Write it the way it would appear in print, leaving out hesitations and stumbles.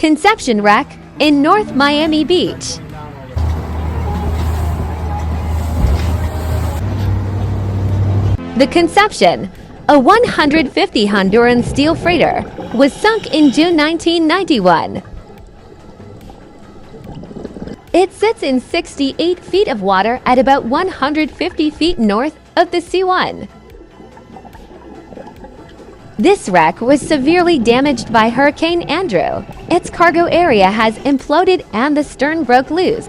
Conception Wreck in North Miami Beach. The Conception, a 150 Honduran steel freighter, was sunk in June 1991. It sits in 68 feet of water at about 150 feet north of the C1. This wreck was severely damaged by Hurricane Andrew. Its cargo area has imploded and the stern broke loose,